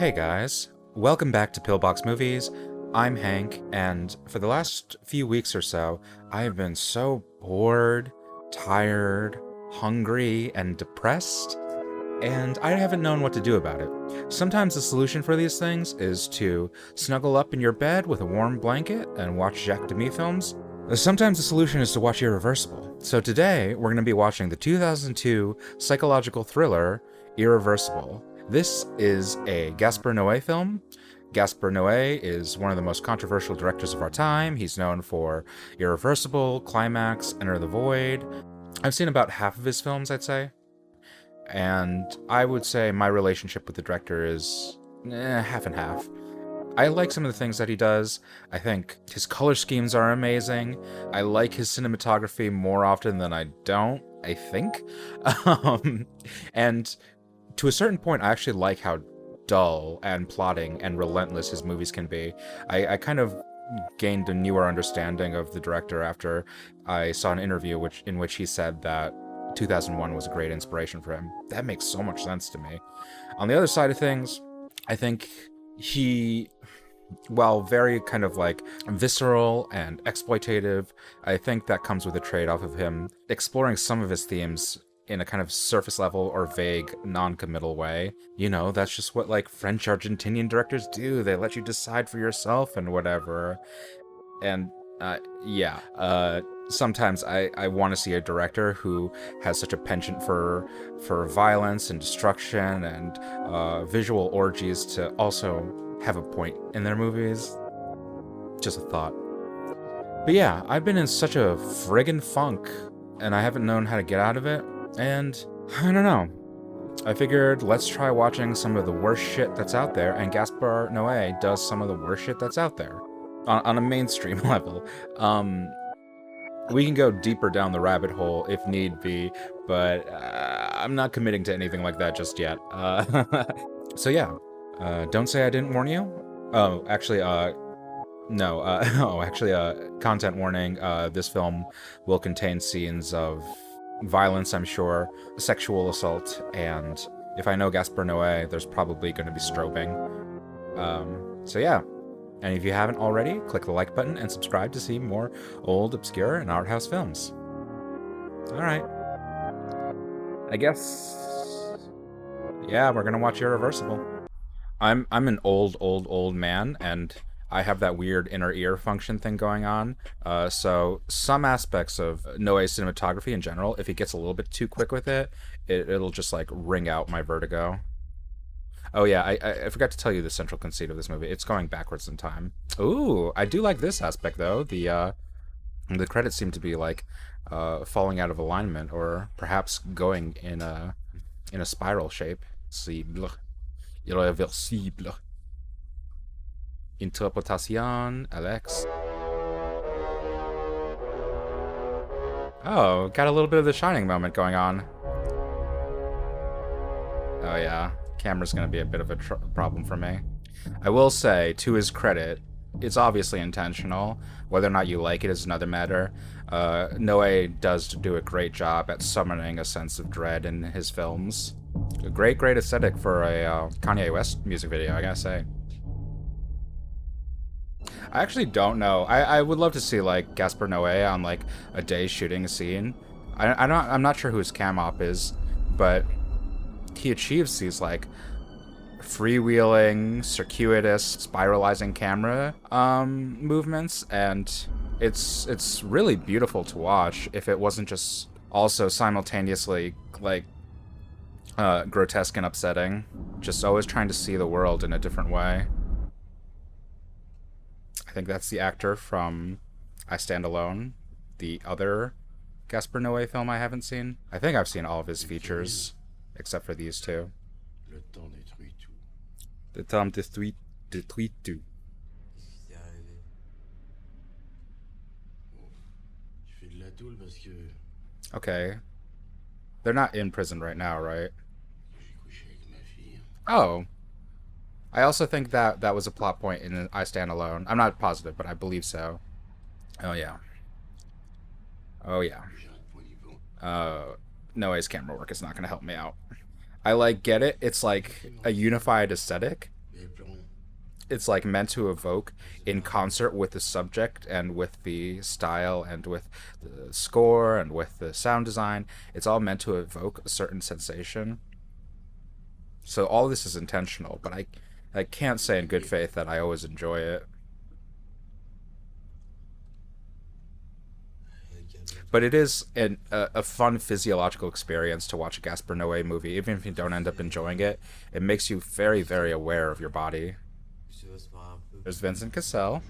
Hey guys, welcome back to Pillbox Movies. I'm Hank, and for the last few weeks or so, I have been so bored, tired, hungry, and depressed, and I haven't known what to do about it. Sometimes the solution for these things is to snuggle up in your bed with a warm blanket and watch Jacques Demy films. Sometimes the solution is to watch Irreversible. So today, we're going to be watching the 2002 psychological thriller, Irreversible. This is a Gaspar Noé film. Gaspar Noé is one of the most controversial directors of our time. He's known for Irreversible, Climax, Enter the Void. I've seen about half of his films, I'd say. And I would say my relationship with the director is half and half. I like some of the things that he does. I think his color schemes are amazing. I like his cinematography more often than I don't, I think. And to a certain point, I actually like how dull and plotting and relentless his movies can be. I kind of gained a newer understanding of the director after I saw an interview in which he said that 2001 was a great inspiration for him. That makes so much sense to me. On the other side of things, I think he, while very kind of like visceral and exploitative, I think that comes with a trade-off of him exploring some of his themes in a kind of surface level or vague, non-committal way. You know, that's just what like French Argentinian directors do. They let you decide for yourself and whatever. And sometimes I want to see a director who has such a penchant for violence and destruction and visual orgies to also have a point in their movies. Just a thought. But yeah, I've been in such a friggin' funk, and I haven't known how to get out of it. And I don't know. I figured let's try watching some of the worst shit that's out there, and Gaspar Noé does some of the worst shit that's out there on a mainstream level. We can go deeper down the rabbit hole if need be, but I'm not committing to anything like that just yet. So yeah, don't say I didn't warn you. Oh, actually, no. Content warning. This film will contain scenes of violence, I'm sure, sexual assault, and if I know Gaspar Noé, there's probably going to be strobing. So yeah. And if you haven't already, click the like button and subscribe to see more old, obscure, and art house films. Alright. I guess... yeah, we're gonna watch Irreversible. I'm an old man, and I have that weird inner ear function thing going on. So some aspects of Noé's cinematography in general, if he gets a little bit too quick with it, it'll just like ring out my vertigo. Oh yeah, I forgot to tell you the central conceit of this movie. It's going backwards in time. Ooh, I do like this aspect though. The credits seem to be like falling out of alignment, or perhaps going in a spiral shape. Irreversible. Interpretation, Alex. Oh, got a little bit of the Shining moment going on. Oh yeah, camera's gonna be a bit of a problem for me. I will say, to his credit, it's obviously intentional. Whether or not you like it is another matter. Noé does do a great job at summoning a sense of dread in his films. A great aesthetic for a Kanye West music video, I gotta say. I actually don't know. I would love to see like Gaspar Noé on like a day shooting a scene. I'm not sure who his cam op is, but he achieves these like freewheeling, circuitous, spiralizing camera movements, and it's really beautiful to watch. If it wasn't just also simultaneously like grotesque and upsetting, just always trying to see the world in a different way. I think that's the actor from I Stand Alone, the other Gaspar Noé film I haven't seen. I think I've seen all of his features, except for these two. Le temps détruit tout. Okay. They're not in prison right now, right? Oh. I also think that was a plot point in I Stand Alone. I'm not positive, but I believe so. Oh yeah. Oh yeah. Noé's camera work is not going to help me out. I like get it. It's like a unified aesthetic, it's like meant to evoke in concert with the subject and with the style and with the score and with the sound design. It's all meant to evoke a certain sensation. So all this is intentional, but I can't say in good faith that I always enjoy it. But it is a fun physiological experience to watch a Gaspar Noé movie. Even if you don't end up enjoying it, it makes you very, very aware of your body. There's Vincent Cassel,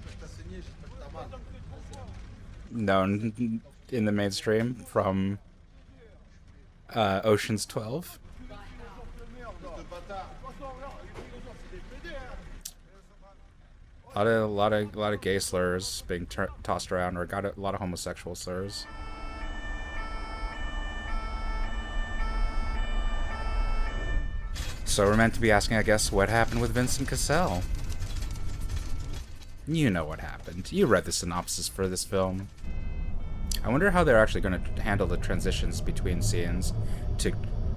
known in the mainstream from Ocean's 12. A lot of gay slurs being tossed around, or got a lot of homosexual slurs. So we're meant to be asking, I guess, what happened with Vincent Cassel? You know what happened. You read the synopsis for this film. I wonder how they're actually going to handle the transitions between scenes to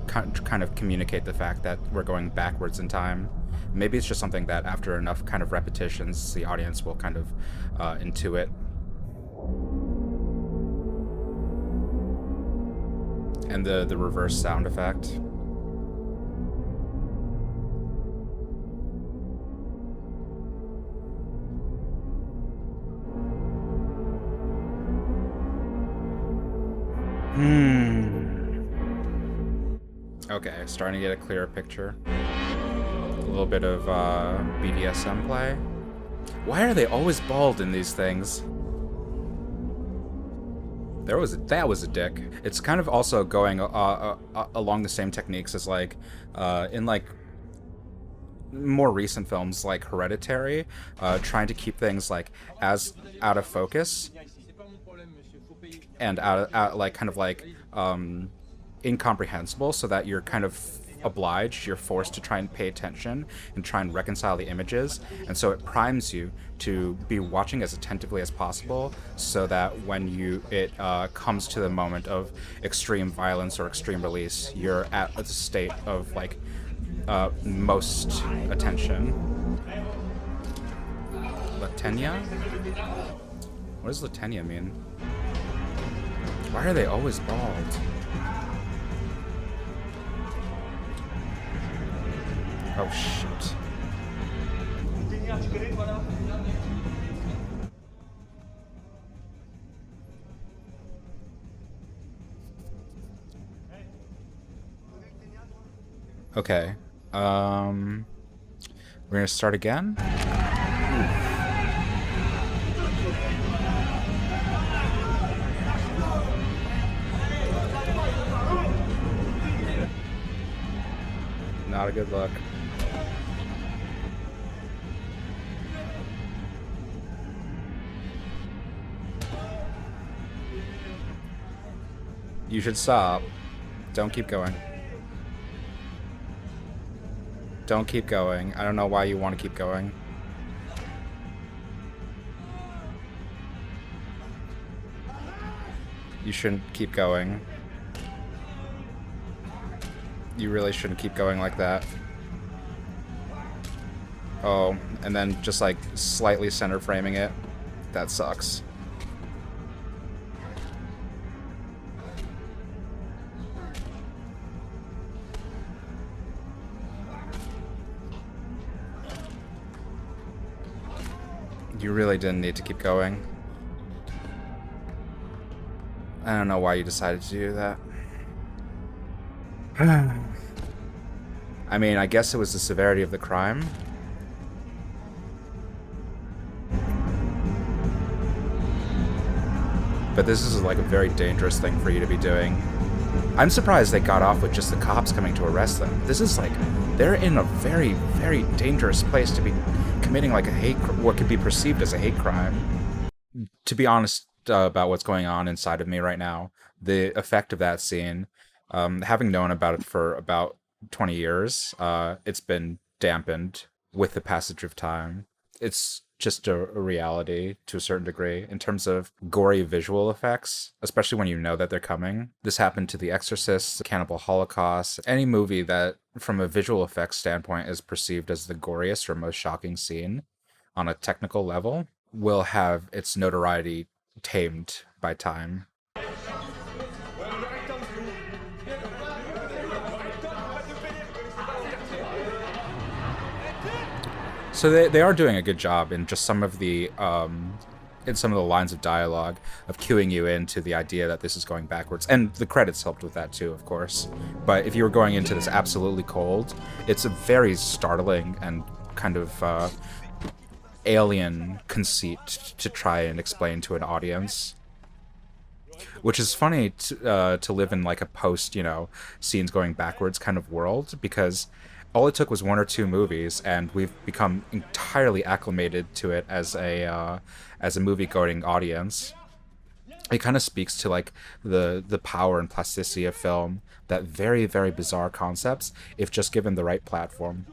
kind of communicate the fact that we're going backwards in time. Maybe it's just something that after enough kind of repetitions, the audience will kind of intuit. And the reverse sound effect. Okay, starting to get a clearer picture. A little bit of BDSM play. Why are they always bald in these things? That was a dick. It's kind of also going along the same techniques as like in like more recent films like Hereditary, trying to keep things like as out of focus and out like kind of like incomprehensible, so that you're kind of obliged, you're forced to try and pay attention and try and reconcile the images, and so it primes you to be watching as attentively as possible, so that when it comes to the moment of extreme violence or extreme release, you're at a state of like most attention. Latenya? What does Latenya mean? Why are they always bald? Oh shit. Okay. We're gonna start again. Not a good look. You should stop. Don't keep going. Don't keep going. I don't know why you want to keep going. You shouldn't keep going. You really shouldn't keep going like that. Oh, and then just like slightly center framing it. That sucks. You really didn't need to keep going. I don't know why you decided to do that. I mean, I guess it was the severity of the crime. But this is like a very dangerous thing for you to be doing. I'm surprised they got off with just the cops coming to arrest them. This is like, they're in a very, very dangerous place to be committing like what could be perceived as a hate crime. To be honest about what's going on inside of me right now, the effect of that scene, having known about it for about 20 years, it's been dampened with the passage of time. it's just a reality to a certain degree in terms of gory visual effects, especially when you know that they're coming. This happened to The Exorcist, The Cannibal Holocaust, any movie that, from a visual effects standpoint, is perceived as the goriest or most shocking scene on a technical level will have its notoriety tamed by time. So they are doing a good job in just some of the lines of dialogue of cueing you into the idea that this is going backwards, and the credits helped with that too, of course. But if you were going into this absolutely cold, it's a very startling and kind of alien conceit to try and explain to an audience. Which is funny to live in like a post, scenes going backwards kind of world, because all it took was one or two movies, and we've become entirely acclimated to it as a movie-going audience. It kind of speaks to like the power and plasticity of film, that very, very bizarre concepts, if just given the right platform,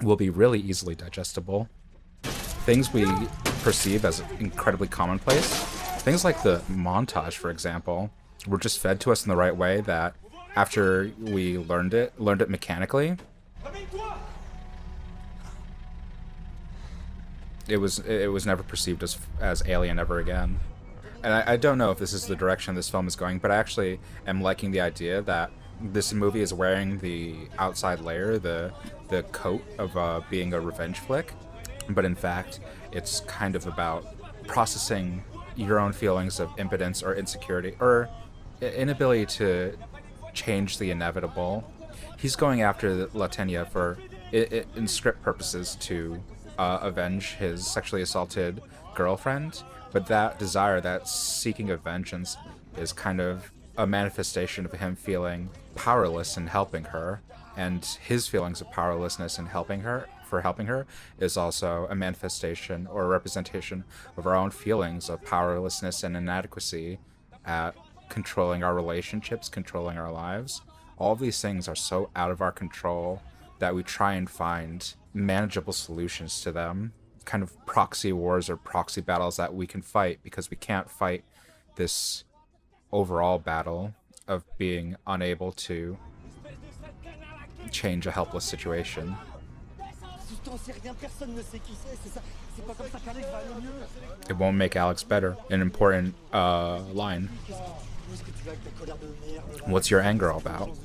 will be really easily digestible. Things we perceive as incredibly commonplace, things like the montage, for example, were just fed to us in the right way that after we learned it mechanically, it was never perceived as alien ever again. And I don't know if this is the direction this film is going, but I actually am liking the idea that this movie is wearing the outside layer, the coat of being a revenge flick, but in fact, it's kind of about processing your own feelings of impotence or insecurity or inability to change the inevitable. He's going after Latenya for, in script purposes, to avenge his sexually assaulted girlfriend, but that desire, that seeking of vengeance, is kind of a manifestation of him feeling powerless in helping her, and his feelings of powerlessness in helping her is also a manifestation or a representation of our own feelings of powerlessness and inadequacy at controlling our relationships, controlling our lives. All of these things are so out of our control that we try and find manageable solutions to them, kind of proxy wars or proxy battles that we can fight, because we can't fight this overall battle of being unable to change a helpless situation. It won't make Alex better. An important line. What's your anger all about?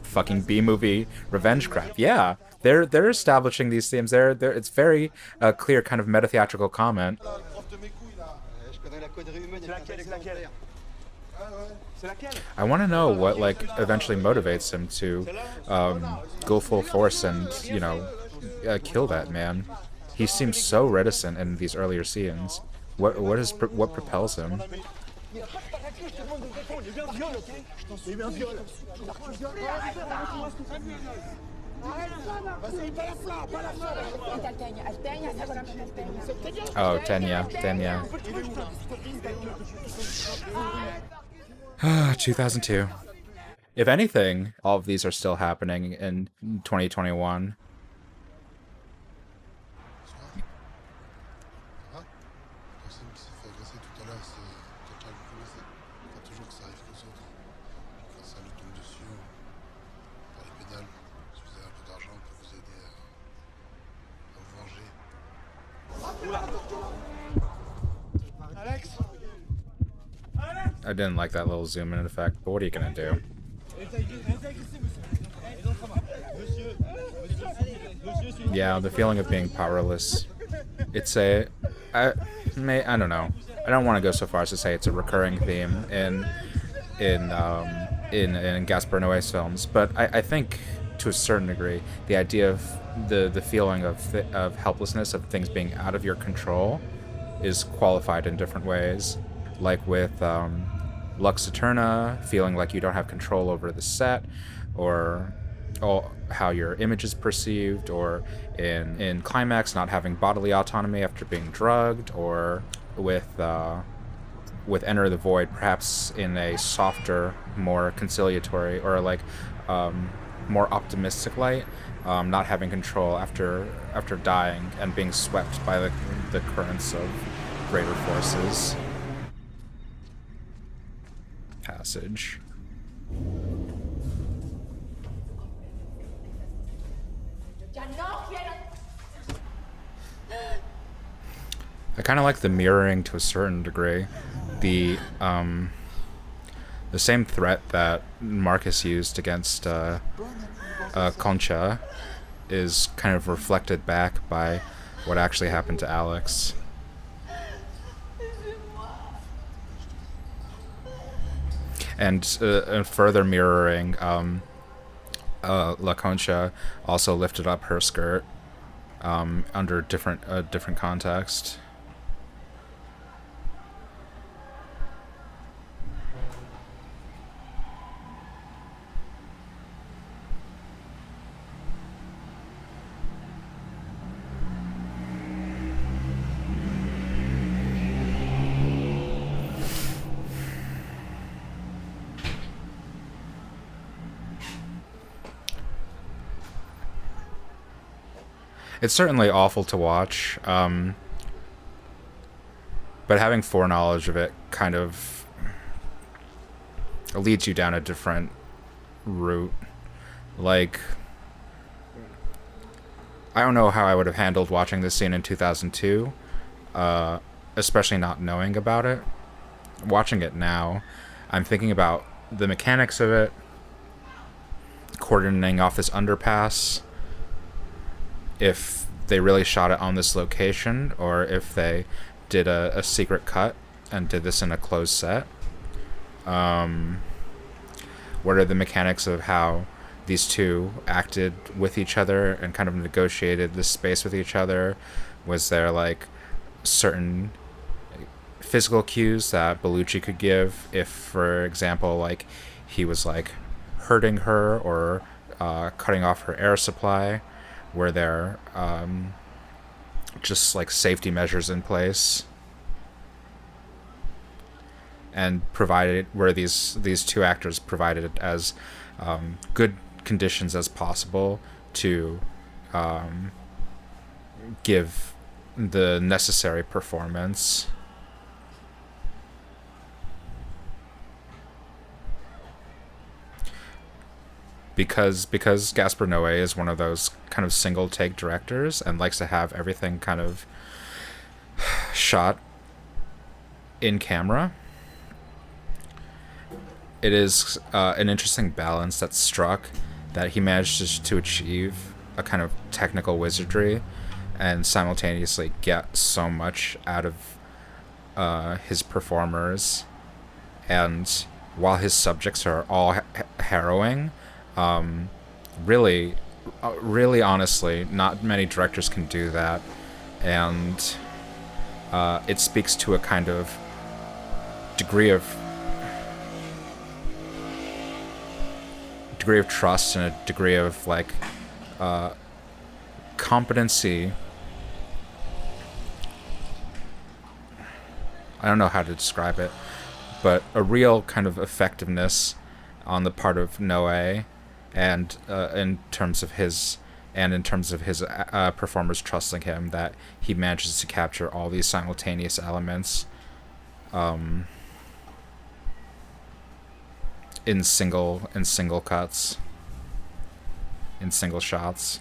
Fucking B-movie revenge crap. Yeah, they're establishing these themes. It's very clear kind of meta-theatrical comment. I want to know what eventually motivates him to go full force and kill that man. He seems so reticent in these earlier scenes. What propels him? Oh, Tenya. 2002. If anything, all of these are still happening in 2021. I didn't like that little zoom in effect, but what are you gonna do? Yeah, the feeling of being powerless. It's I don't know. I don't want to go so far as to say it's a recurring theme in Gaspar Noé's films, but I think to a certain degree the idea of the feeling of helplessness, of things being out of your control, is qualified in different ways. Like with Lux Eterna, feeling like you don't have control over the set, or how your image is perceived, or in Climax, not having bodily autonomy after being drugged, or with Enter the Void, perhaps in a softer, more conciliatory, or more optimistic light, not having control after dying and being swept by the currents of greater forces. Passage. I kind of like the mirroring to a certain degree. The same threat that Marcus used against Concha is kind of reflected back by what actually happened to Alex. And further mirroring, La Concha also lifted up her skirt under different context. It's certainly awful to watch, but having foreknowledge of it kind of leads you down a different route. Like, I don't know how I would have handled watching this scene in 2002, especially not knowing about it. Watching it now, I'm thinking about the mechanics of it, cordoning off this underpass, if they really shot it on this location, or if they did a secret cut and did this in a closed set. What are the mechanics of how these two acted with each other and kind of negotiated this space with each other? Was there like certain physical cues that Bellucci could give if, for example, like he was like hurting her or cutting off her air supply? Were there just like safety measures in place? And were these two actors provided as good conditions as possible to give the necessary performance? Because Gaspar Noé is one of those kind of single take directors and likes to have everything kind of shot in camera. It is an interesting balance that's struck, that he managed to achieve a kind of technical wizardry and simultaneously get so much out of his performers. And while his subjects are all harrowing, really honestly, not many directors can do that. And it speaks to a kind of degree of trust and a degree of like competency. I don't know how to describe it, but a real kind of effectiveness on the part of Noé, and in terms of his performers trusting him, that he manages to capture all these simultaneous elements in single cuts, in single shots.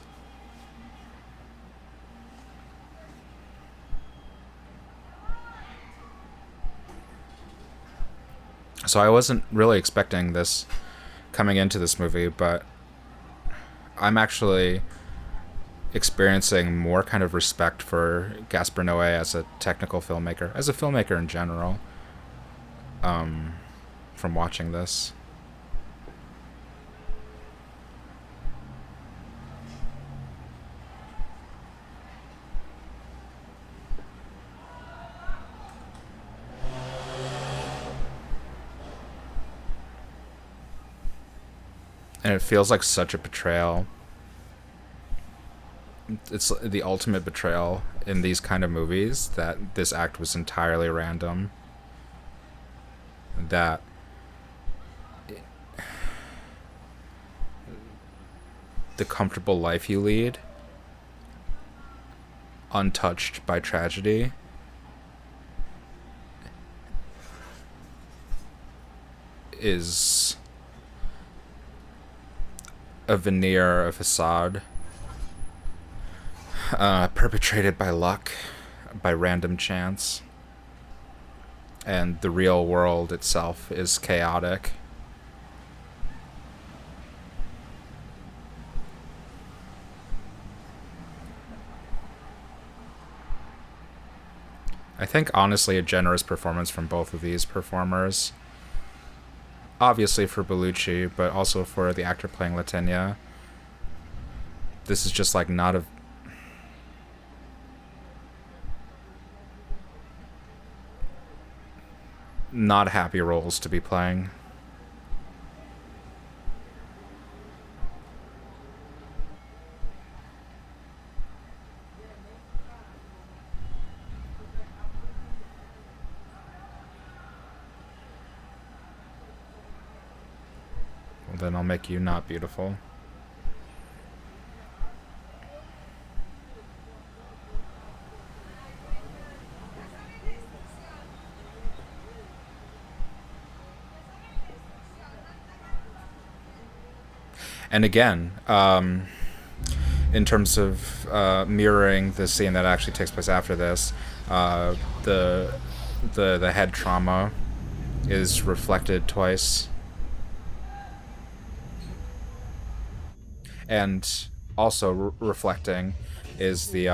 So I wasn't really expecting this coming into this movie, but I'm actually experiencing more kind of respect for Gaspar Noé as a technical filmmaker, as a filmmaker in general, from watching this. And it feels like such a betrayal. It's the ultimate betrayal in these kind of movies, that this act was entirely random. That the comfortable life you lead, untouched by tragedy, is a veneer, a facade, perpetrated by luck, by random chance, and the real world itself is chaotic. I think, honestly, a generous performance from both of these performers. Obviously for Bellucci, but also for the actor playing Latanya. This is just like not happy roles to be playing. Well, then I'll make you not beautiful. And again, in terms of mirroring the scene that actually takes place after this, the head trauma is reflected twice, and also reflecting is the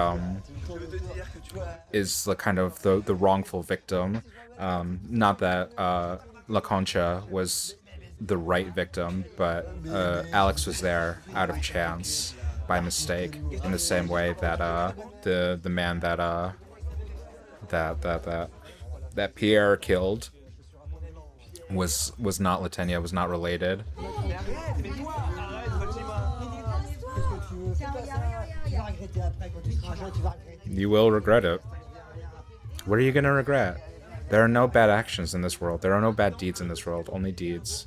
kind of the wrongful victim. Not that La Concha was the right victim, but Alex was there out of chance, by mistake, in the same way that the man that Pierre killed was not Latanya, was not related. You will regret it. What are you gonna regret? There are no bad actions in this world. There are no bad deeds in this world. Only deeds.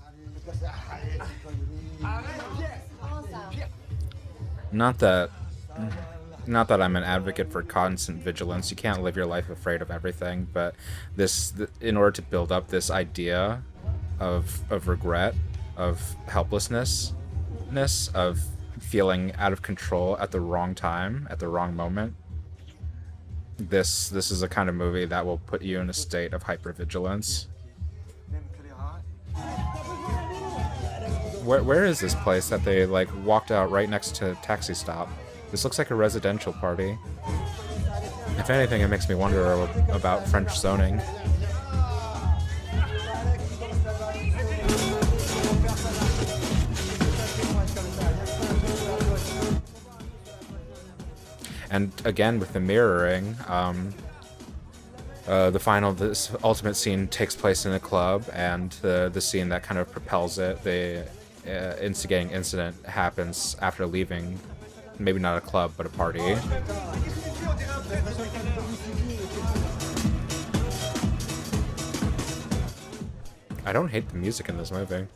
Not that I'm an advocate for constant vigilance. You can't live your life afraid of everything, but in order to build up this idea of regret, of helplessness, of feeling out of control at the wrong time, at the wrong moment, this is a kind of movie that will put you in a state of hypervigilance. Where is this place that they like walked out right next to Taxi Stop? This looks like a residential party. If anything, it makes me wonder about French zoning. And again, with the mirroring, this ultimate scene takes place in a club, and the scene that kind of propels it, the instigating incident, happens after leaving, maybe not a club, but a party. I don't hate the music in this movie.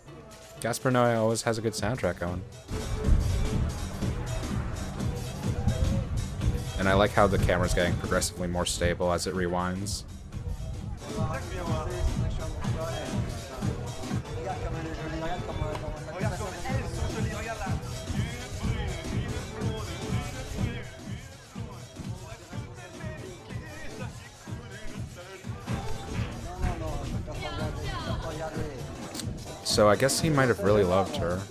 Gaspar Noé always has a good soundtrack going. And I like how the camera's getting progressively more stable as it rewinds. So I guess he might have really loved her.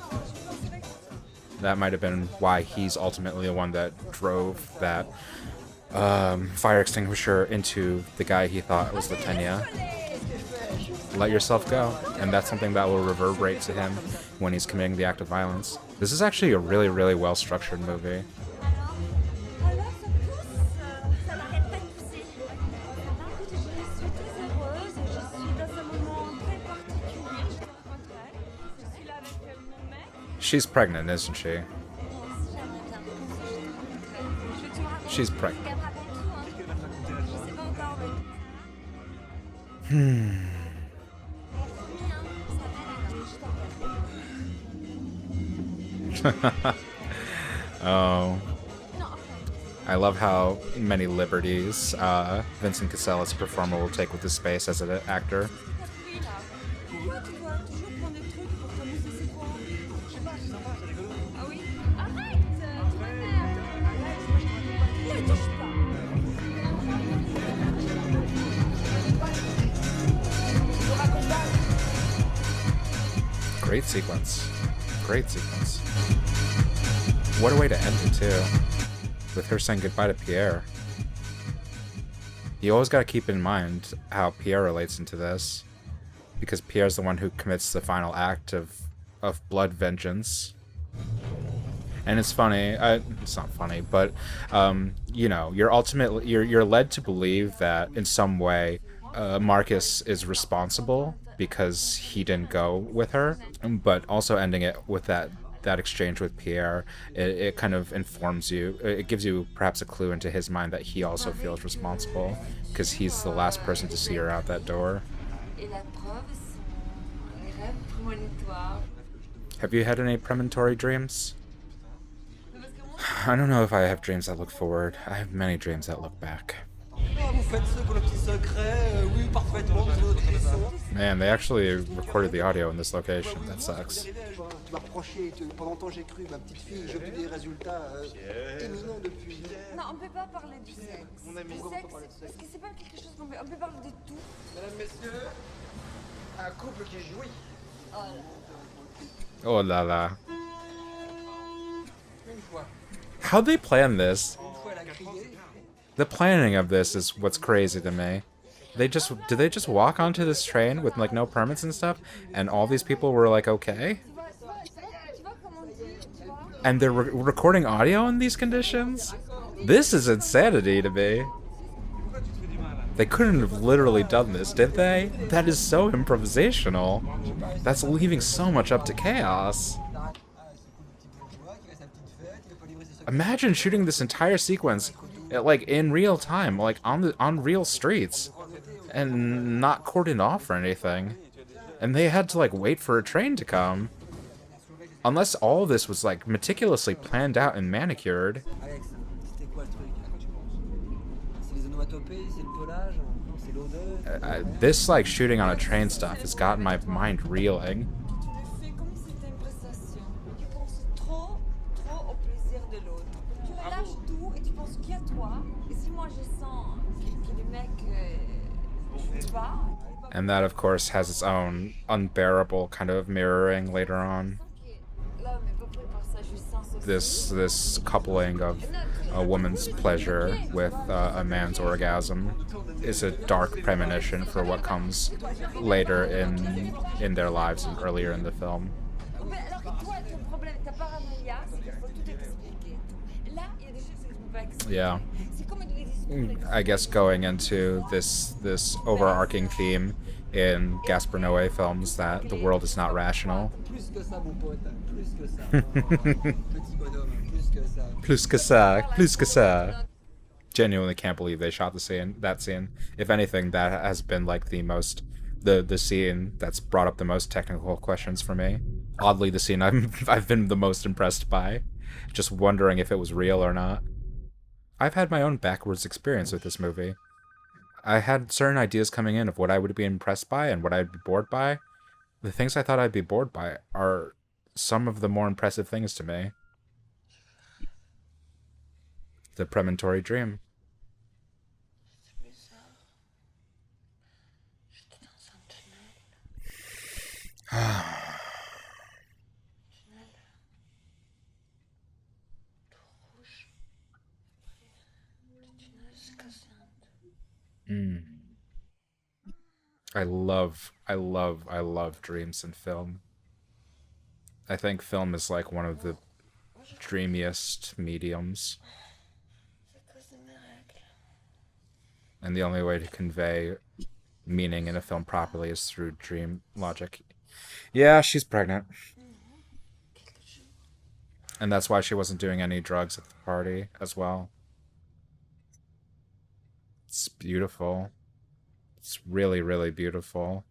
That might have been why he's ultimately the one that drove that fire extinguisher into the guy he thought was Latanya. Let yourself go. And that's something that will reverberate to him when he's committing the act of violence. This is actually a really, really well-structured movie. She's pregnant, isn't she? She's pregnant. Oh, I love how many liberties Vincent Cassel as a performer will take with his space as an actor. Great sequence. Great sequence. What a way to end it, too. With her saying goodbye to Pierre. You always gotta keep in mind how Pierre relates into this. Because Pierre's the one who commits the final act of blood vengeance. And it's funny, it's not funny, but, you know, you're led to believe that in some way Marcus is responsible because he didn't go with her, but also ending it with that exchange with Pierre, it kind of informs you, it gives you perhaps a clue into his mind that he also feels responsible because he's the last person to see her out that door. Have you had any premonitory dreams? I don't know if I have dreams that look forward. I have many dreams that look back. Man, they actually recorded the audio in this location. That sucks. Oh la la. How'd they plan this? The planning of this is what's crazy to me. Did they just walk onto this train with like no permits and stuff, and all these people were like okay? And they're recording audio in these conditions? This is insanity to me. They couldn't have literally done this, did they? That is so improvisational. That's leaving so much up to chaos. Imagine shooting this entire sequence like in real time, like on real streets, and not cordoned off or anything. And they had to like wait for a train to come. Unless all this was like meticulously planned out and manicured. This like shooting on a train stuff has gotten my mind reeling. And that, of course, has its own unbearable kind of mirroring later on. This coupling of a woman's pleasure with a man's orgasm is a dark premonition for what comes later in their lives and earlier in the film. Yeah. I guess going into this overarching theme in Gaspar Noé films that the world is not rational. Plus que ça, plus que ça. Genuinely can't believe they shot that scene. If anything, that has been like the scene that's brought up the most technical questions for me. Oddly, the scene I've been the most impressed by. Just wondering if it was real or not. I've had my own backwards experience with this movie. I had certain ideas coming in of what I would be impressed by and what I'd be bored by. The things I thought I'd be bored by are some of the more impressive things to me. The premonitory dream. I love dreams in film. I think film is like one of the dreamiest mediums. And the only way to convey meaning in a film properly is through dream logic. Yeah, she's pregnant. And that's why she wasn't doing any drugs at the party as well. It's beautiful. It's really, really beautiful.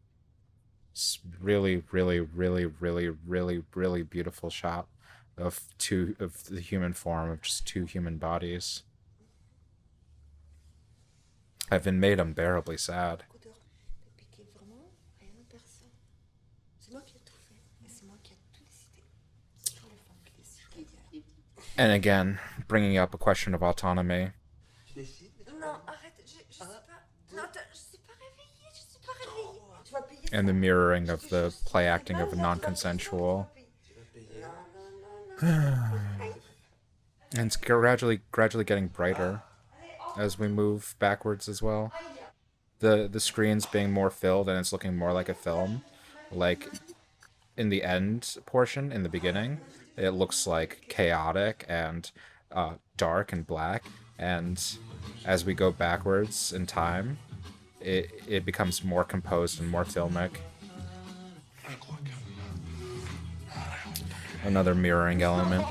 It's really, really, really, really, really, really beautiful shot of the human form of just two human bodies. I've been made unbearably sad. And again, bringing up a question of autonomy. And the mirroring of the play acting of a non-consensual. And it's gradually getting brighter as we move backwards as well. The screen's being more filled and it's looking more like a film. Like in the end portion, in the beginning, it looks like chaotic and dark and black. And as we go backwards in time, it becomes more composed and more filmic. Another mirroring element.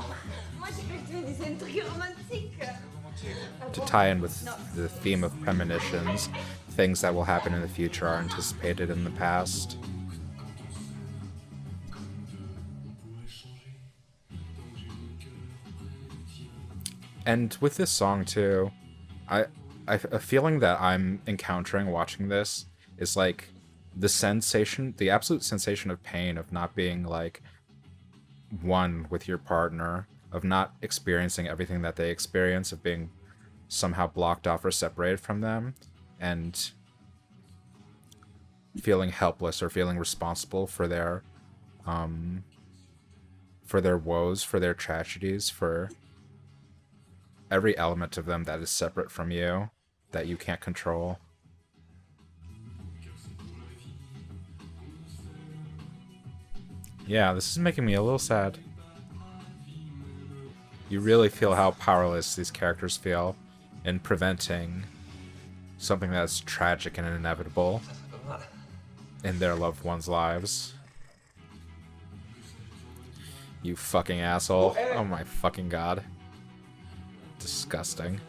To tie in with the theme of premonitions, things that will happen in the future are anticipated in the past. And with this song too, a feeling that I'm encountering watching this is like the absolute sensation of pain of not being like one with your partner, of not experiencing everything that they experience, of being somehow blocked off or separated from them, and feeling helpless or feeling responsible for their woes, for their tragedies, for every element of them that is separate from you, that you can't control. Yeah, this is making me a little sad. You really feel how powerless these characters feel in preventing something that's tragic and inevitable in their loved ones' lives. You fucking asshole. Oh my fucking god. Disgusting.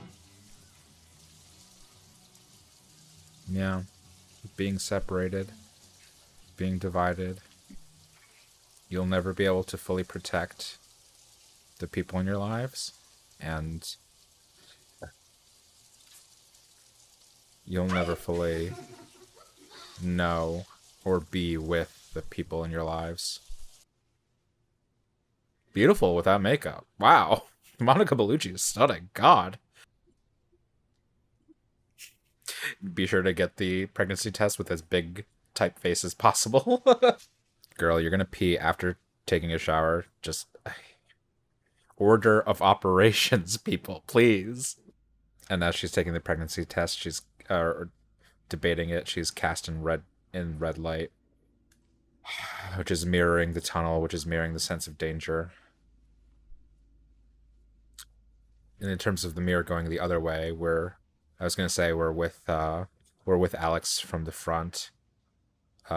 Yeah. Being separated. Being divided. You'll never be able to fully protect the people in your lives, and you'll never fully know or be with the people in your lives. Beautiful without makeup. Wow. Monica Bellucci is stunning. God. Be sure to get the pregnancy test with as big typeface as possible. Girl, you're gonna pee after taking a shower. Just order of operations, people, please. And as she's taking the pregnancy test, she's debating it. She's cast in red light, which is mirroring the tunnel, which is mirroring the sense of danger. And in terms of the mirror going the other way, we're with Alex from the front,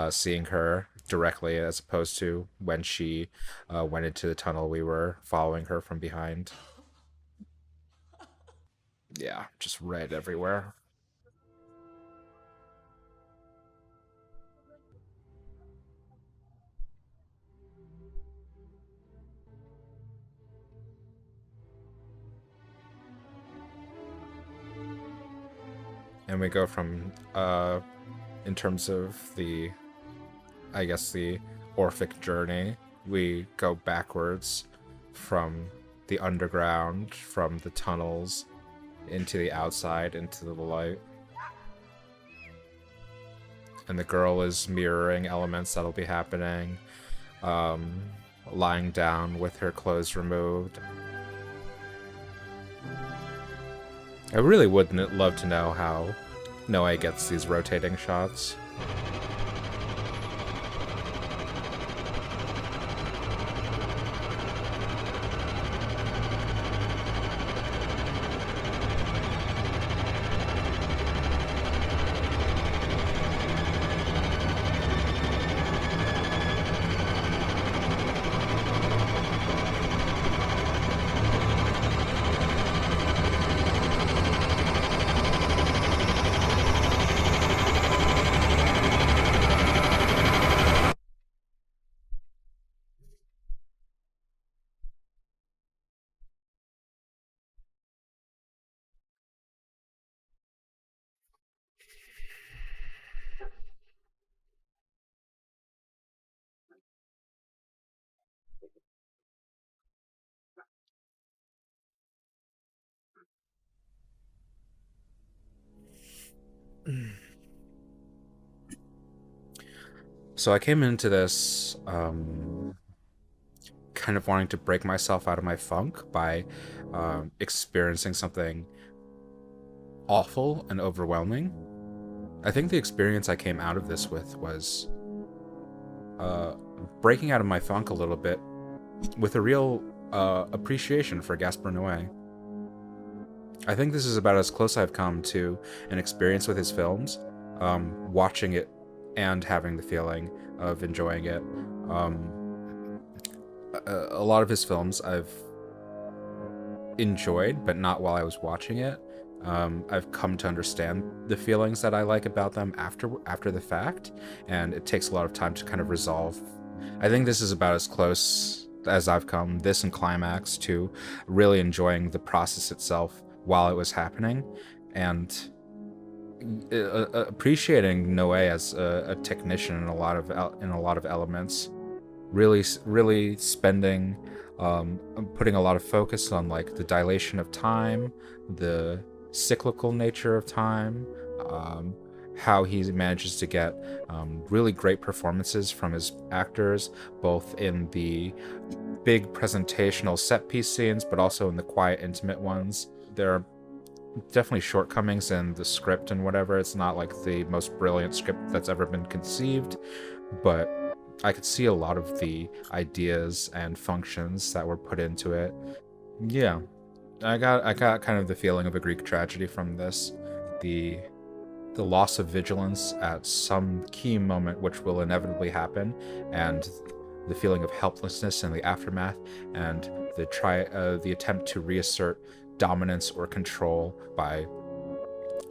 seeing her directly, as opposed to when she went into the tunnel, we were following her from behind. Yeah, just red everywhere. And we go from, in terms of the Orphic journey, we go backwards from the underground, from the tunnels, into the outside, into the light. And the girl is mirroring elements that'll be happening, lying down with her clothes removed. I really would love to know how Noe gets these rotating shots. So I came into this kind of wanting to break myself out of my funk by experiencing something awful and overwhelming. I think the experience I came out of this with was breaking out of my funk a little bit with a real appreciation for Gaspar Noé. I think this is about as close I've come to an experience with his films, watching it and having the feeling of enjoying it. A lot of his films I've enjoyed, but not while I was watching it. I've come to understand the feelings that I like about them after the fact, and it takes a lot of time to kind of resolve. I think this is about as close as I've come, this and Climax, to really enjoying the process itself while it was happening, and appreciating Noé as a technician in a lot of elements. Really spending, putting a lot of focus on like the dilation of time, the cyclical nature of time, how he manages to get really great performances from his actors, both in the big presentational set piece scenes, but also in the quiet, intimate ones. There are definitely shortcomings in the script and whatever. It's not like the most brilliant script that's ever been conceived, but I could see a lot of the ideas and functions that were put into it. Yeah, I got kind of the feeling of a Greek tragedy from this. The loss of vigilance at some key moment which will inevitably happen, and the feeling of helplessness in the aftermath, and the attempt to reassert dominance or control by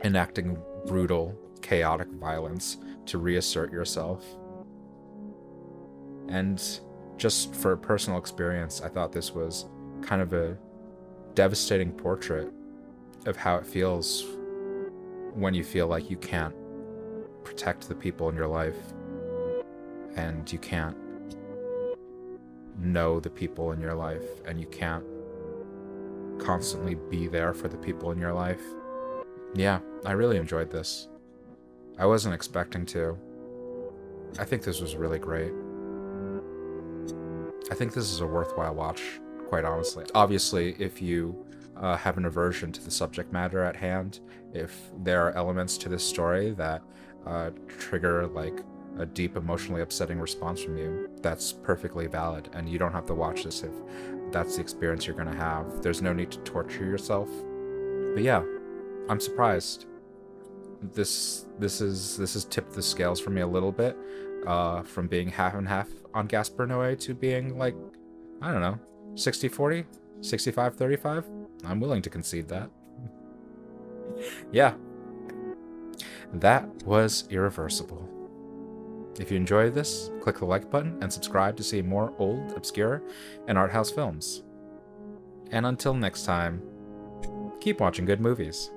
enacting brutal, chaotic violence to reassert yourself. And just for personal experience, I thought this was kind of a devastating portrait of how it feels when you feel like you can't protect the people in your life, and you can't know the people in your life, and you can't constantly be there for the people in your life. Yeah, I really enjoyed this. I wasn't expecting to. I think this was really great. I think this is a worthwhile watch, quite honestly. Obviously, if you have an aversion to the subject matter at hand, if there are elements to this story that trigger like a deep, emotionally upsetting response from you, that's perfectly valid, and you don't have to watch this if that's the experience you're going to have. There's no need to torture yourself. But yeah, I'm surprised. This has tipped the scales for me a little bit, from being half and half on Gaspar Noé to being like, I don't know, 60-40, 65-35. I'm willing to concede that. Yeah, that was Irreversible. If you enjoyed this, click the like button and subscribe to see more old, obscure, and art house films. And until next time, keep watching good movies.